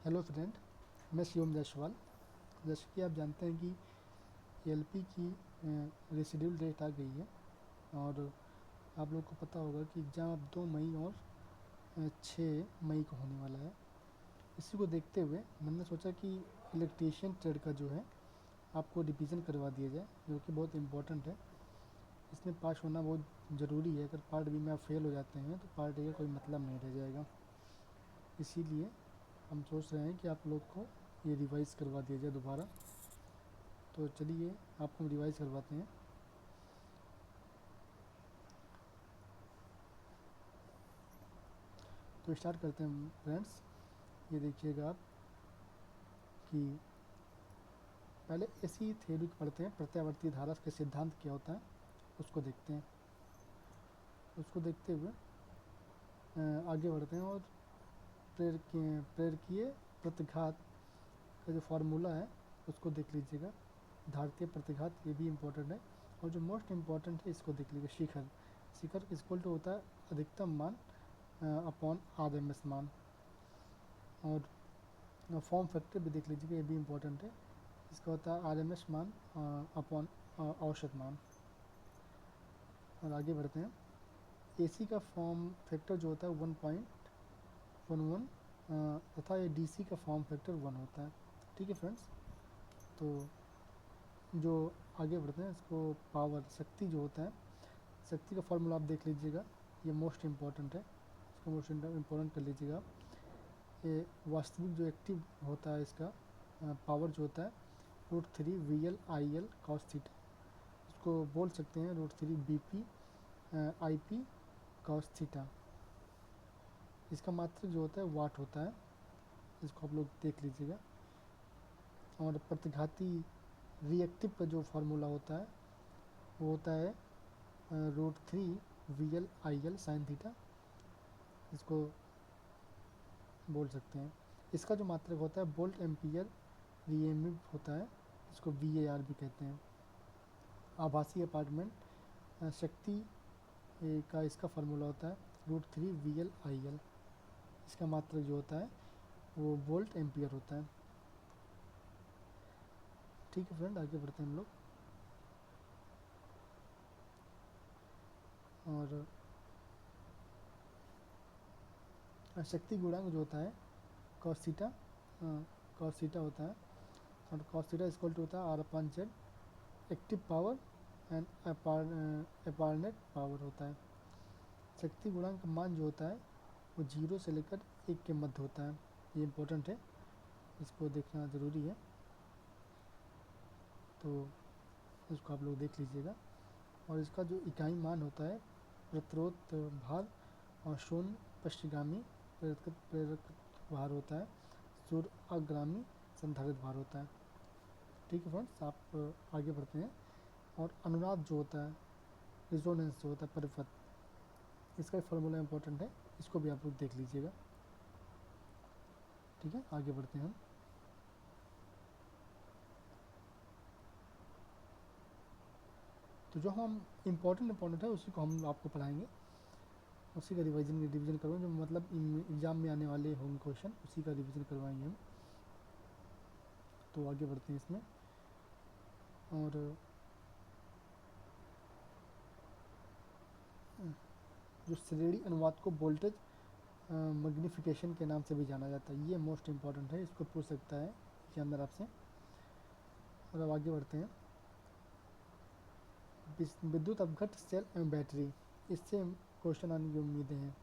Hello friend, मैं शिवम जायसवाल। जैसे कि आप जानते हैं कि एलपी की रेसिड्यूल डेट आ गई है और आप लोग को पता होगा कि एग्ज़ाम अब 2 मई और 6 मई को होने वाला है। इसी को देखते हुए मैंने सोचा कि इलेक्ट्रीशियन ट्रेड का जो है आपको रिवीजन करवा दिया जाए, जो कि बहुत इम्पोर्टेंट है। इसमें पास होना बहुत ज़रूरी है। अगर पार्ट बी में आप फेल हो जाते हैं तो पार्ट ए का कोई मतलब नहीं रह जाएगा। इसीलिए हम सोच रहे हैं कि आप लोग को ये रिवाइज़ करवा दिया जाए दोबारा। तो चलिए आपको हम रिवाइज़ करवाते हैं। तो स्टार्ट करते हैं फ्रेंड्स। ये देखिएगा आप कि पहले ऐसी थ्योरी पढ़ते हैं, प्रत्यावर्ती धारा के सिद्धांत क्या होता है उसको देखते हैं। उसको देखते हुए आगे बढ़ते हैं और प्रेरकीय प्रतिघात का जो फार्मूला है उसको देख लीजिएगा। धारतीय प्रतिघात ये भी इम्पोर्टेंट है। और जो मोस्ट इम्पॉर्टेंट है इसको देख लीजिए, शिखर। शिखर इक्वल टू होता है अधिकतम मान अपॉन आरएमएस मान। और फॉर्म फैक्टर भी देख लीजिएगा, ये भी इम्पोर्टेंट है। इसका होता है आरएमएस मान अपॉन औसत मान। और आगे बढ़ते हैं। एसी का फॉर्म फैक्टर जो होता है 1.11 तथा ये डीसी का फॉर्म फैक्टर 1 होता है। ठीक है फ्रेंड्स। तो जो आगे बढ़ते हैं, इसको पावर शक्ति जो होता है, शक्ति का फॉर्मूला आप देख लीजिएगा, ये मोस्ट इम्पॉर्टेंट है। इसको मोस्ट इम्पॉर्टेंट कर लीजिएगा आप। ये वास्तविक जो एक्टिव होता है इसका पावर जो होता है √3 VL/IL cos थीटा। इसको बोल सकते हैं √3 BP IP cos थीटा। इसका मात्रक जो होता है वाट होता है। इसको आप लोग देख लीजिएगा। और प्रतिघाती रिएक्टिव का जो फार्मूला होता है वो होता है √3 VL/IL sin थीटा। इसको बोल सकते हैं। इसका जो मात्रक होता है वोल्ट एम्पियर रीएमएफ होता है। इसको VAR भी कहते हैं। आभासी अपार्टमेंट शक्ति का इसका फार्मूला होता है √3 VL/IL। इसका मात्रक जो होता है वो वोल्ट एम्पियर होता है। ठीक है फ्रेंड, आगे बढ़ते हैं हम लोग। और शक्ति गुणांक जो होता है cos थीटा होता है। और cos थीटा इक्वल टू होता है R/Z। Active power and apparent power होता है। शक्ति गुणांक का मान जो होता है वो 0 से लेकर 1 के मध्य होता है। ये इम्पोर्टेंट है, इसको देखना ज़रूरी है। तो इसको आप लोग देख लीजिएगा। और इसका जो इकाई मान होता है प्रतिरोध भार और शून्य पश्चिगामी प्रेरक भार होता है। सूर्य अग्रामी संधारित भार होता है। ठीक है फ्रेंड्स, आप आगे बढ़ते हैं। और अनुनाद जो होता है, रिजोनेंस जो होता है, परिपथ, इसका फार्मूला इंपॉर्टेंट है। इसको भी आप लोग देख लीजिएगा। ठीक है, आगे बढ़ते हैं हम। तो जो हम इम्पोर्टेंट है उसी को हम आपको पढ़ाएंगे, उसी का रिवीजन करवाएंगे। जो मतलब एग्ज़ाम में आने वाले होंगे क्वेश्चन, उसी का रिवीजन करवाएंगे हम। तो आगे बढ़ते हैं इसमें। और जो श्रेणी अनुवाद को वोल्टेज मैग्नीफिकेशन के नाम से भी जाना जाता है, ये मोस्ट इम्पॉर्टेंट है। इसको पूछ सकता है इसके अंदर आपसे। और अब आगे बढ़ते हैं। विद्युत अपघट सेल एवं बैटरी, इससे क्वेश्चन आने की उम्मीदें हैं।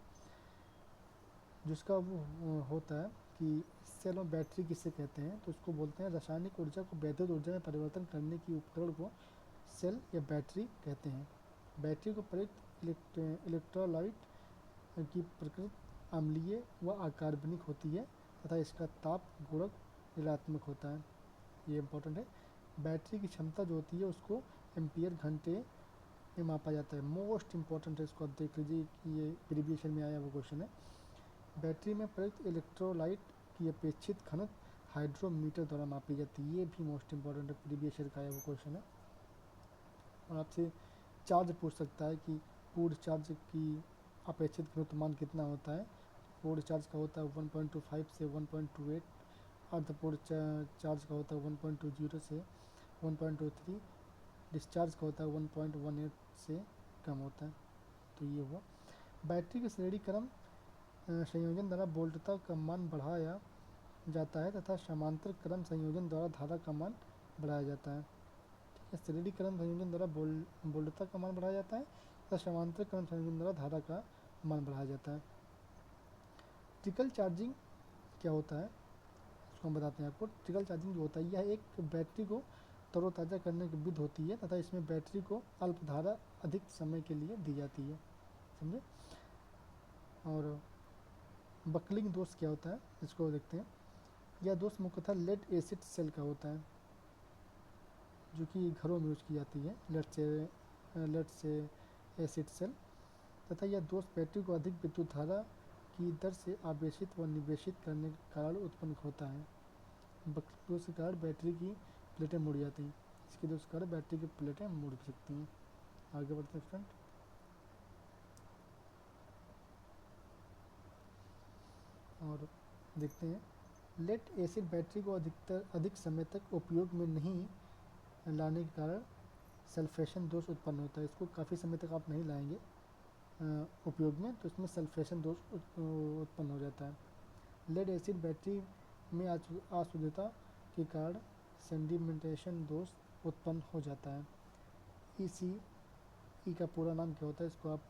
जिसका वो होता है कि सेल और बैटरी किसे कहते हैं, तो उसको बोलते हैं रासायनिक ऊर्जा को वैद्युत ऊर्जा में परिवर्तन करने की उपकरण को सेल या बैटरी कहते हैं। बैटरी को प्रयुक्त इलेक्ट्रोलाइट की प्रकृति अम्लीय व अकार्बनिक होती है तथा इसका ताप गुणक ऋणात्मक होता है। ये इम्पोर्टेंट है। बैटरी की क्षमता जो होती है उसको एम्पियर घंटे में मापा जाता है। मोस्ट इम्पॉर्टेंट है, इसको आप देख लीजिए कि ये एब्रिविएशन में आया वो क्वेश्चन है। बैटरी में प्रयुक्त इलेक्ट्रोलाइट की अपेक्षित खनक हाइड्रोमीटर द्वारा मापी जाती है। ये भी मोस्ट इम्पॉर्टेंट है, प्रीवियस का आया वो क्वेश्चन है। और आपसे चार्ज पूछ सकता है कि पूर्ण चार्ज की अपेक्षित घनत्व मान कितना होता है। पूर्ण चार्ज का होता है 1.25 से 1.28 अर्धपूर्ण चार्ज का होता है 1.20 से 1.23, डिस्चार्ज का होता है 1.18 से कम होता है। तो ये हुआ। बैटरी के श्रेणी क्रम संयोजन द्वारा वोल्टता का मान बढ़ाया जाता है तथा समांतर क्रम संयोजन द्वारा धारा का मान बढ़ाया जाता है। ठीक है, श्रेणी क्रम संयोजन द्वारा वोल्टता का मान बढ़ाया जाता है तथा समांतर क्रम संयोजन द्वारा धारा का मान बढ़ाया जाता है। ट्रिकल चार्जिंग क्या होता है उसको हम बताते हैं आपको। ट्रिकल चार्जिंग जो होता है यह एक बैटरी को तरोताज़ा करने की विधि होती है तथा इसमें बैटरी को अल्प धारा अधिक समय के लिए दी जाती है, समझे। और बकलिंग दोष क्या होता है इसको देखते हैं। यह दोष मुख्यतः लेड एसिड सेल का होता है जो कि घरों में यूज की जाती है, लेड से एसिड सेल, तथा यह दोष बैटरी को अधिक विद्युत धारा की दर से आवेशित व निवेशित करने के कारण उत्पन्न होता है। बकलिंग दोष के कारण बैटरी की प्लेटें मुड़ जाती हैं। इसके दोष के कारण बैटरी की प्लेटें मुड़ भी सकती हैं। आगे बढ़ते हैं फ्रेंड। और देखते हैं लेड एसिड बैटरी को अधिक समय तक उपयोग में नहीं लाने के कारण सल्फेशन दोष उत्पन्न होता है। इसको काफ़ी समय तक आप नहीं लाएंगे उपयोग में तो इसमें सल्फेशन दोष उत्पन्न हो जाता है। लेड एसिड बैटरी में अशुद्धता के कारण सेडिमेंटेशन दोष उत्पन्न हो जाता है। ई का पूरा नाम क्या होता है इसको आप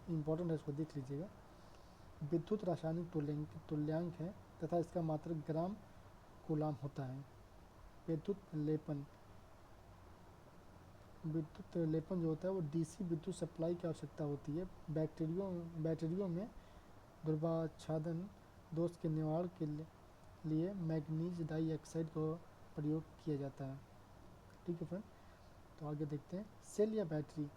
इम्पोर्टेंट है, इसको देख लीजिएगा। विद्युत रासायनिक तुल्यांक है तथा इसका मात्रक ग्राम कूलाम होता है। विद्युत लेपन जो होता है वो डीसी विद्युत सप्लाई की आवश्यकता होती है। बैटरियों में ध्रुवाच्छादन दोष के निवारण के लिए मैग्नीज डाइऑक्साइड का प्रयोग किया जाता है। ठीक है फ्रेंड, तो आगे देखते हैं। सेल या बैटरी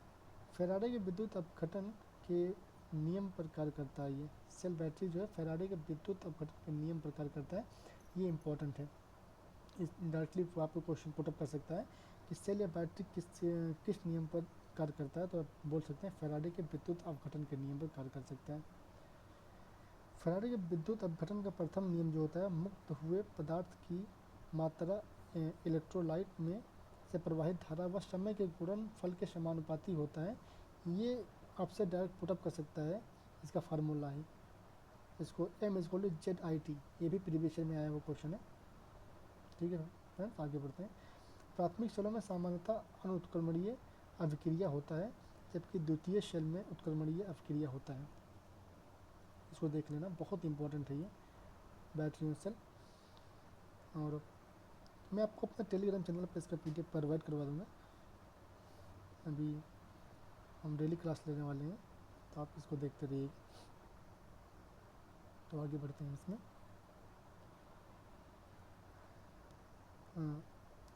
फैराडे के विद्युत अपघटन के नियम पर कार्य करता है। ये सेल बैटरी जो है फैराडे के विद्युत अपघटन के नियम पर कार्य करता है। ये इंपॉर्टेंट है, इस डायरेक्टली आपको क्वेश्चन पुटअप कर सकता है कि सेल या बैटरी किस नियम पर कार्य करता है, तो आप बोल सकते हैं फैराडे के विद्युत अपघटन के नियम पर कार्य कर सकता है। फैराडे के विद्युत अपघटन का प्रथम नियम जो होता है, मुक्त हुए पदार्थ की मात्रा इलेक्ट्रोलाइट में से प्रवाहित धारा व समय के गुणनफल के समानुपाती होता है। ये आपसे डायरेक्ट पुटअप कर सकता है, इसका फार्मूला है। इसको M=ZIT, ये भी प्रीवियस ईयर में आया हुआ क्वेश्चन है। ठीक है फ्रेंड्स, आगे बढ़ते हैं। प्राथमिक सेलों में सामान्यतः अनुत्क्रमणीय अभिक्रिया होता है जबकि द्वितीय सेल में उत्क्रमणीय अभिक्रिया होता है। इसको देख लेना, बहुत इंपॉर्टेंट है ये बैटरी सेल। और मैं आपको अपना टेलीग्राम चैनल पर इसका PDF प्रोवाइड करवा दूँगा। अभी हम डेली क्लास लेने वाले हैं तो आप इसको देखते रहिए। तो आगे बढ़ते हैं इसमें।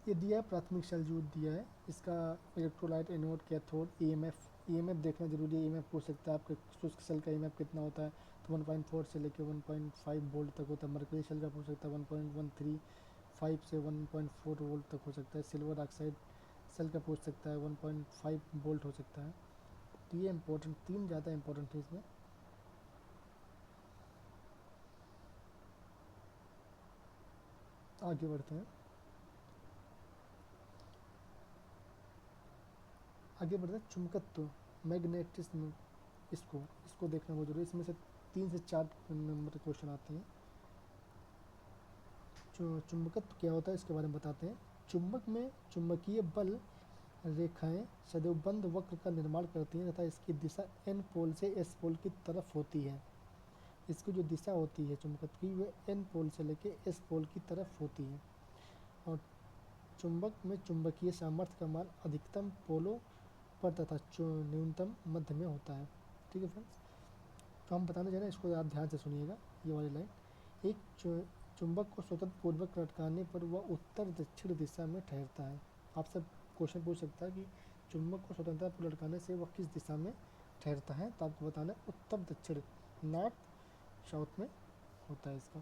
ये दिया है प्राथमिक सेल जो दिया है, इसका इलेक्ट्रोलाइट, एनोड, कैथोड, EMF देखना जरूरी है। EMF पूछ सकता है आपके शुष्क सेल का EMF कितना होता है, तो 1.4 से लेकर 1.5 वोल्ट तक होता है। मरकरी सेल का पूछ सकता है 1.135 से 1.4 वोल्ट तक हो सकता है। सिल्वर ऑक्साइड सेल का पूछ सकता है 1.5 वोल्ट हो सकता है। तो ये इंपॉर्टेंट, तीन ज़्यादा इंपॉर्टेंट है इसमें। आगे बढ़ते हैं। चुंबकत्व, मैग्नेटिज्म, इसको देखना बहुत जरूरी है। इसमें से 3 से 4 नंबर क्वेश्चन आते हैं। चुंबकत्व क्या होता है इसके बारे में बताते हैं। चुंबक में चुंबकीय बल रेखाएं सदैव बंद वक्र का निर्माण करती हैं तथा इसकी दिशा N पोल से S पोल की तरफ होती है। इसकी जो दिशा होती है चुंबकत्व की वह N पोल से लेकर S पोल की तरफ होती है। और चुंबक में चुंबकीय सामर्थ्य का मान अधिकतम पोलों पर तथा न्यूनतम मध्य में होता है। ठीक है फ्रेंड्स, तो हम बताने जा रहे हैं, इसको आप ध्यान से सुनिएगा। ये वाली लाइन, एक चुंबक को स्वतंत्र पूर्वक लटकाने पर वह उत्तर दक्षिण दिशा में ठहरता है। आपसे क्वेश्चन पूछ सकता है कि चुंबक को स्वतंत्रता पूर्वक लटकाने से वह किस दिशा में ठहरता है, तो आपको बताना है उत्तर दक्षिण, नॉर्थ साउथ में होता है इसका।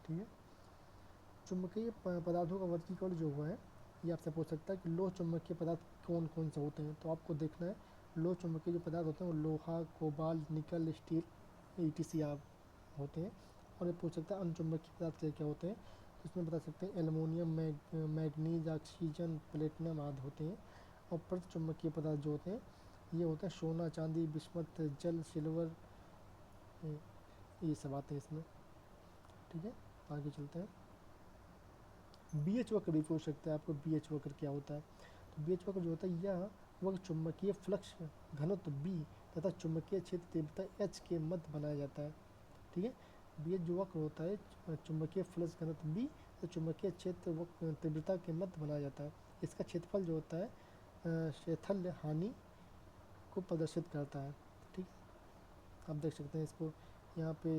ठीक है, चुंबकीय पदार्थों का वर्गीकरण जो हुआ है ये आपसे पूछ सकता है कि लोह चुंबकीय पदार्थ कौन कौन से होते हैं, तो आपको देखना है लोह चुंबकीय जो पदार्थ होते हैं वो लोहा, कोबाल्ट, निकल, स्टील, ETC आप होते हैं। और ये पूछ सकता है अनुचुंबकीय पदार्थ क्या क्या होते हैं, तो इसमें बता सकते हैं एल्युमिनियम, मैग्नीज, ऑक्सीजन, प्लेटिनम आदि होते हैं। और प्रतिचुंबकीय पदार्थ जो होते हैं ये होते हैं सोना, चांदी, बिस्मथ, जल, सिल्वर, ये सब आते हैं इसमें। ठीक है, आगे चलते हैं। बी एच वक्र भी पूछ सकते हैं आपको, बी एच वक्र क्या होता है। तो बी एच वक्र जो होता है यह वक्र चुंबकीय फ्लक्स घनत्व बी तथा चुंबकीय क्षेत्र तीव्रता एच के मध्य बनाया जाता है। ठीक है, बी एच जो वक्र होता है चुंबकीय फ्लक्स घनत्व बी तो चुंबकीय क्षेत्र तीव्रता के मध्य बनाया जाता है। इसका क्षेत्रफल जो होता है क्षेत्रफल हानि को प्रदर्शित करता है। ठीक, आप देख सकते हैं इसको यहाँ पे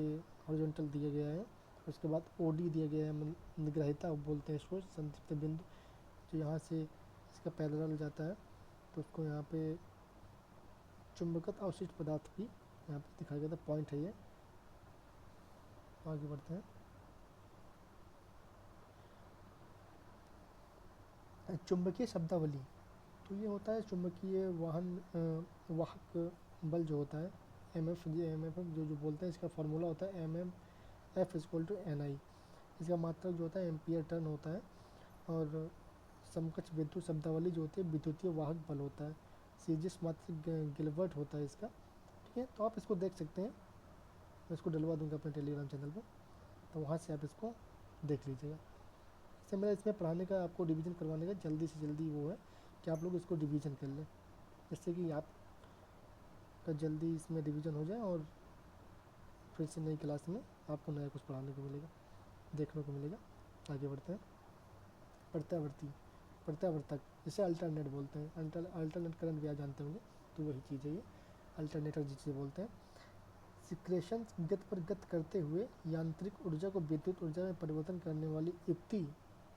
हॉरिजॉन्टल दिया गया है, उसके बाद ओडी दिया गया है, निग्रहिता बोलते हैं इसको, संतृप्त बिंदु जो यहाँ से इसका पैरेलल जाता है, तो उसको यहाँ पे चुंबकत्व अवशिष्ट पदार्थ भी यहाँ पे दिखाया गया था, पॉइंट है ये। आगे बढ़ते हैं। चुंबकीय शब्दावली, तो ये होता है चुंबकीय वाहक बल जो होता है एम एफ जो बोलते हैं, इसका फार्मूला होता है MMF=NI। इसका मात्रक जो होता है एम्पियर टर्न होता है। और समकक्ष विद्युत शब्दावली जो होती है विद्युतीय वाहक बल होता है, सीजिस मात्रक गिलबर्ट होता है इसका। ठीक है, तो आप इसको देख सकते हैं, मैं इसको डलवा दूंगा अपने टेलीग्राम चैनल पर, तो वहाँ से आप इसको देख लीजिएगा। इससे मेरा इसमें पढ़ाने का, आपको रिवीजन करवाने का जल्दी से जल्दी वो है कि आप लोग इसको रिवीजन कर लें, जिससे कि आपका जल्दी इसमें रिवीजन हो जाए और फिर से नई क्लास में आपको नया कुछ पढ़ाने को मिलेगा, देखने को मिलेगा। आगे बढ़ते हैं। प्रत्यावर्ती, प्रत्यावर्तक जिसे अल्टरनेट बोलते हैं, अल्टरनेट करंट भी आप जानते होंगे, तो वही चीज़ है ये, अल्टरनेटर जिसे बोलते हैं। सिक्रेशन गति पर गति करते हुए यांत्रिक ऊर्जा को विद्युत ऊर्जा में परिवर्तन करने वाली युक्ति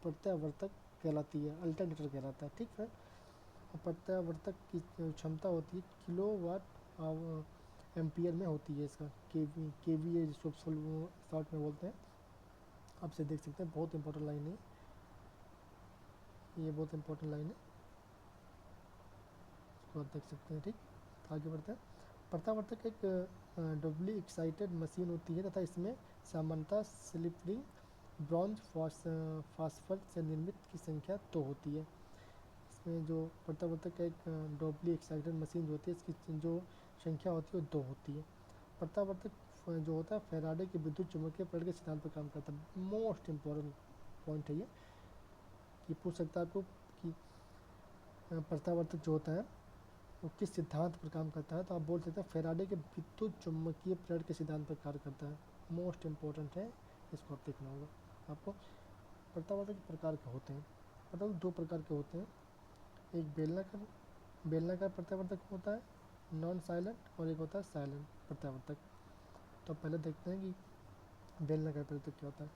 प्रत्यावर्तक कहलाती है, अल्टरनेटर कहलाता है। ठीक है, और प्रत्यावर्तक की क्षमता होती है किलोवाट एम्पियर में होती है, इसका केवीए जिसको शॉर्ट में बोलते हैं। आप इसे देख सकते हैं, बहुत इंपॉर्टेंट लाइन है ये, बहुत इंपॉर्टेंट लाइन है, इसको आप देख सकते हैं। ठीक, आगे बढ़ते हैं। प्रत्यावर्तक एक डबली एक्साइटेड मशीन होती है तथा इसमें सामान्यतः स्लिप रिंग ब्रॉन्ज फास्फर से निर्मित की संख्या 2 होती है। इसमें जो प्रत्यावर्तक का एक डबली एक्साइटेड मशीन जो होती है इसकी जो संख्या होती है वो 2 होती है। प्रत्यावर्तक जो होता है फैराडे के विद्युत चुम्बकीय प्रेरण के सिद्धांत पर काम करता है। मोस्ट इम्पोर्टेंट पॉइंट है ये, कि पूछ सकता है आपको कि प्रत्यावर्तक जो होता है वो किस सिद्धांत पर काम करता है, तो आप बोल सकते हैं फैराडे के विद्युत चुम्बकीय प्रेरण के सिद्धांत पर कार्य करता है। मोस्ट इम्पोर्टेंट है, इसको आप देखना होगा आपको। प्रत्यावर्तक के प्रकार के होते हैं, मतलब 2 प्रकार के होते हैं, एक बेलनाकार प्रत्यावर्तक होता है नॉन साइलेंट, और एक होता है साइलेंट प्रत्यावर्तक। तो पहले देखते हैं कि बेलनाकार प्रत्यावर्तक क्या होता है।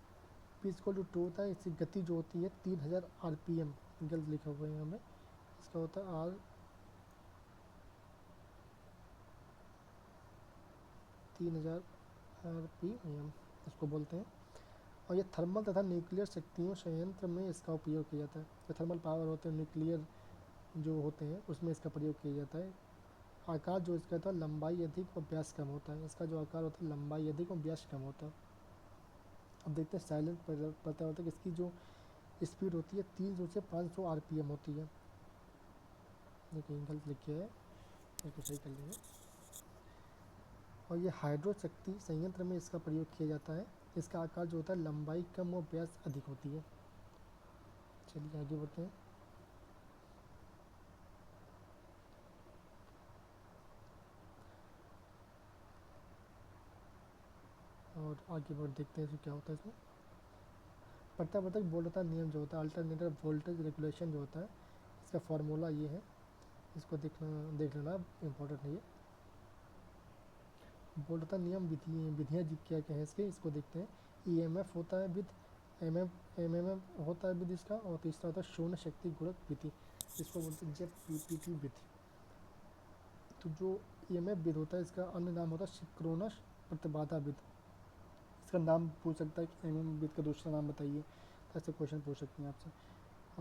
P=2 होता है, इसकी गति जो होती है 3000 RPM, गलत लिखा हुआ है यहाँ में, इसका होता है 3000 RPM इसको बोलते हैं। और ये थर्मल तथा न्यूक्लियर शक्तियों संयंत्र में इसका उपयोग किया जाता है। जो थर्मल पावर होते हैं, न्यूक्लियर जो होते हैं, उसमें इसका प्रयोग किया जाता है। आकार जो इसका होता है लंबाई अधिक और व्यास कम होता है, इसका जो आकार होता है लंबाई अधिक और व्यास कम होता है। अब देखते हैं साइलेंट प्रत्यावर्तक, इसकी जो स्पीड होती है 300 से 500 RPM होती है। देखिए गलत लिखे है, इसको सही कर लेंगे। और ये हाइड्रो शक्ति संयंत्र में इसका प्रयोग किया जाता है। इसका आकार जो होता है लंबाई कम और व्यास अधिक होती है। चलिए आगे बढ़ते हैं। और आगे बढ़ देखते हैं क्या होता है इसमें। प्रत्यावर्तक बोल्टता नियम जो होता है अल्टरनेटर वोल्टेज रेगुलेशन जो होता है, इसका फार्मूला ये है, इसको देख लेना इम्पोर्टेंट है ये। बोल्टता नियम विधियाँ क्या क्या है इसके, इसको देखते हैं। EMF होता है विद MM होता है विद इसका, और तीसरा होता है शून्य शक्ति गुणक विधि, जिसको बोलते हैं जेप PPT विधि। तो जो EMF विध होता है इसका अन्य नाम होता है सिंक्रोनस प्रतिबाधा विध। इसका नाम पूछ सकता है कि MM विध का दूसरा नाम बताइए, ऐसे क्वेश्चन पूछ सकते हैं आपसे।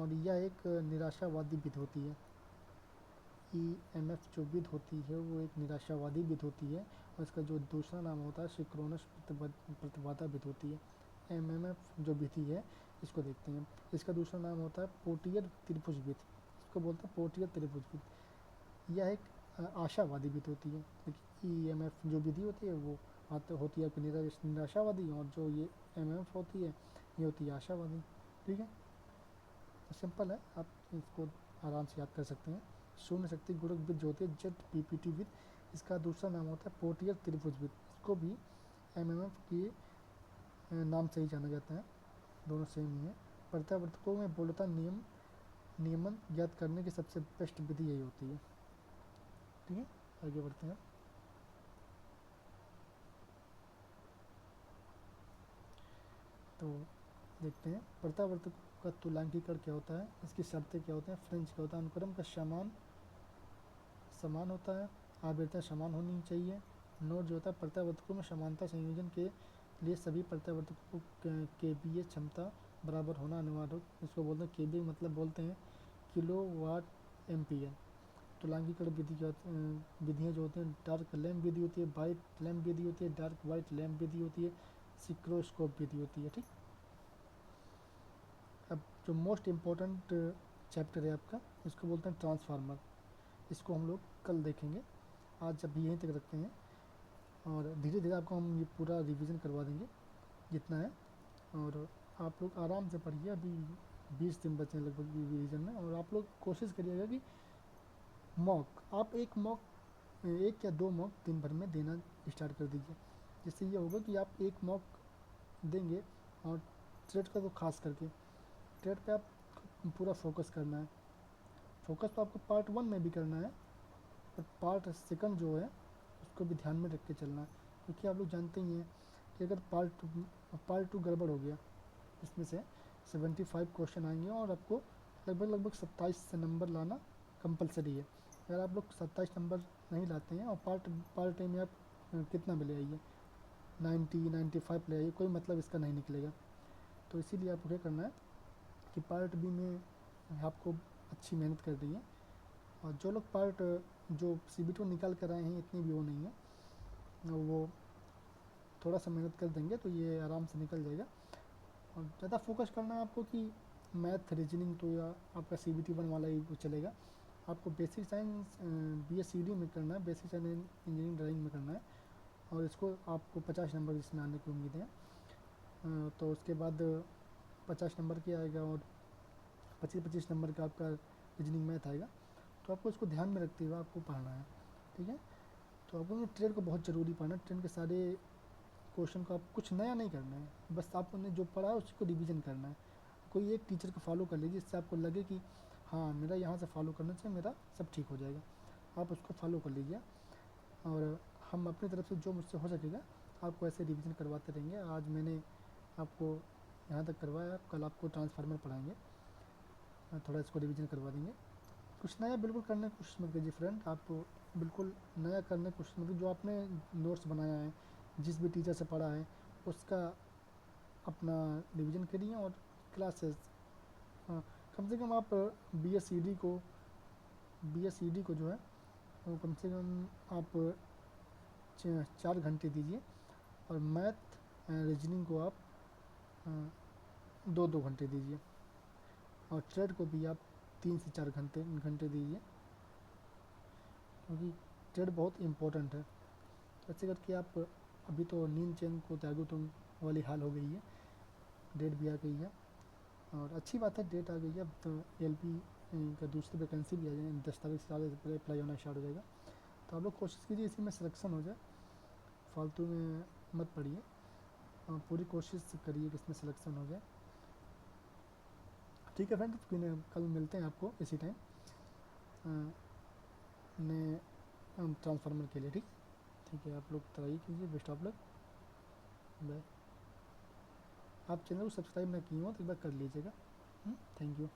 और यह एक निराशावादी विध होती है। EMF जो विध होती है वो एक निराशावादी विध होती है, और इसका जो दूसरा नाम होता है सिंक्रोनस प्रतिबाधा विद्युती है, एमएमएफ जो विधि है इसको देखते हैं। इसका दूसरा नाम होता है पोर्टियर त्रिभुज विधि, इसको बोलते हैं पोर्टियर त्रिभुज विधि। यह एक आशावादी विधि होती है। ईएमएफ जो विधि होती है वो होती है आपकी निराशावादी, और जो ये एमएमएफ होती है ये होती है आशावादी। ठीक है, तो सिंपल है, आप इसको आराम से याद कर सकते हैं। शून्य शक्ति गुणक विधि जो होती है जेट पीपीटी विधि, इसका दूसरा नाम होता है पोर्टियर त्रिभुज विधि, इसको भी एमएमएफ के नाम से ही जाना जाता है, दोनों सेम ही है। प्रत्यावर्तकों में बोलता नियमन ज्ञात करने की सबसे बेस्ट विधि यही होती है। ठीक है, आगे बढ़ते हैं। तो देखते हैं प्रत्यावर्तक का तुल्यांकीकरण क्या होता है, इसकी शर्तें क्या होते हैं, फ्रिंज क्या होता है, अनुक्रम का समान होता है, आवर्तन समान होनी चाहिए। नोट जो होता है प्रत्यावर्तकों में समानता संयोजन के लिए सभी प्रत्यावर्तकों के बीच क्षमता बराबर होना अनिवार्य। इसको बोलते हैं केबी, मतलब बोलते हैं किलो वाट एम्पियर। तुल्यांकीकरण विधि क्या विधियाँ जो होती हैं, डार्क लैम्प विधि होती है, वाइट लैम्प विधि होती है, डार्क वाइट लैम्प विधि होती है, सिक्रोस्कोप विधि होती है। ठीक, अब जो मोस्ट इम्पोर्टेंट चैप्टर है आपका, इसको बोलते हैं ट्रांसफार्मर। इसको हम लोग कल देखेंगे, आज अभी यहीं तक रखते हैं, और धीरे धीरे आपको हम ये पूरा रिवीजन करवा देंगे जितना है। और आप लोग आराम से पढ़िए, अभी 20 दिन बचे हैं लगभग रिवीजन में, और आप लोग कोशिश करिएगा कि मॉक आप एक या दो मॉक दिन भर में देना स्टार्ट कर दीजिए। जिससे ये होगा कि आप एक मॉक देंगे, और ट्रेड का तो खास करके ट्रेड पे आप पूरा फोकस करना है। फोकस तो आपको पार्ट 1 में भी करना है, पर पार्ट सेकंड जो है उसको भी ध्यान में रख के चलना है, क्योंकि आप लोग जानते ही हैं कि अगर पार्ट 2 गड़बड़ हो गया, इसमें से 75 क्वेश्चन आएंगे और आपको लगभग 27 नंबर लाना कंपलसरी है। अगर आप लोग 27 नंबर नहीं लाते हैं और पार्ट ए में आप कितना भी ले आइए, 95 ले आइए, कोई मतलब इसका नहीं निकलेगा। तो इसीलिए आपको क्या करना है कि पार्ट बी में आपको अच्छी मेहनत कर रही है, और जो लोग जो CBT निकाल कर आए हैं इतनी भी वो नहीं है, और वो थोड़ा सा मेहनत कर देंगे तो ये आराम से निकल जाएगा। और ज़्यादा फोकस करना है आपको कि मैथ रीजनिंग तो या आपका CBT 1 वाला ही चलेगा। आपको बेसिक साइंस BSCD में करना है, बेसिक साइंस इंजीनियरिंग ड्राइंग में करना है, और इसको आपको 50 नंबर इसमें आने की उम्मीद है। तो उसके बाद 50 नंबर की आएगा, और 25 नंबर का आपका रीजनिंग मैथ आएगा। तो आपको इसको ध्यान में रखते हुए आपको पढ़ना है। ठीक है, तो आपको ट्रेड को बहुत ज़रूरी पढ़ना है। ट्रेड के सारे क्वेश्चन को आप कुछ नया नहीं करना है, बस आपने जो पढ़ा है उसी को रिवीजन करना है। कोई एक टीचर को फॉलो कर लीजिए, जिससे आपको लगे कि हाँ मेरा यहाँ से फॉलो करने से मेरा सब ठीक हो जाएगा। आप उसको फॉलो कर लीजिए, और हम अपनी तरफ से जो मुझसे हो सकेगा आपको ऐसे रिवीजन करवाते रहेंगे। आज मैंने आपको यहाँ तक करवाया, कल आपको ट्रांसफार्मर पढ़ाएंगे, थोड़ा इसको रिवीजन करवा देंगे। कुछ नया बिल्कुल करने की कोशिश मत कीजिए फ्रेंड, आप बिल्कुल नया करने की कोशिश मत कीजिए। जो आपने नोट्स बनाया है, जिस भी टीचर से पढ़ा है, उसका अपना रिवीजन करिए, और क्लासेस कम से कम आप BSCD को जो है वो कम से कम आप 4 घंटे दीजिए, और मैथ रीजनिंग को आप 2-2 घंटे दीजिए, और ट्रेड को भी आप 3 से 4 घंटे दीजिए, क्योंकि ट्रेड बहुत इम्पोर्टेंट है। ऐसे करके आप अभी तो नींद चैन को त्यागो तुम वाली हाल हो गई है, डेट भी आ गई है, और अच्छी बात है डेट आ गई है। अब तो LP का दूसरी वैकेंसी भी आ जाए, 10 तारीख से अप्लाई होना स्टार्ट हो जाएगा। तो आप लोग कोशिश कीजिए इसी में सिलेक्शन हो जाए, फालतू में मत पढ़िए, पूरी कोशिश करिए कि इसमें सिलेक्शन हो जाए। ठीक है फ्रेंड, कल मिलते हैं आपको इसी टाइम नए ट्रांसफार्मर के लिए। ठीक है, आप लोग ट्राई कीजिए, बेस्ट ऑफ लक, बाय। आप चैनल को सब्सक्राइब ना किए हो तो एक बार कर लीजिएगा। Thank you.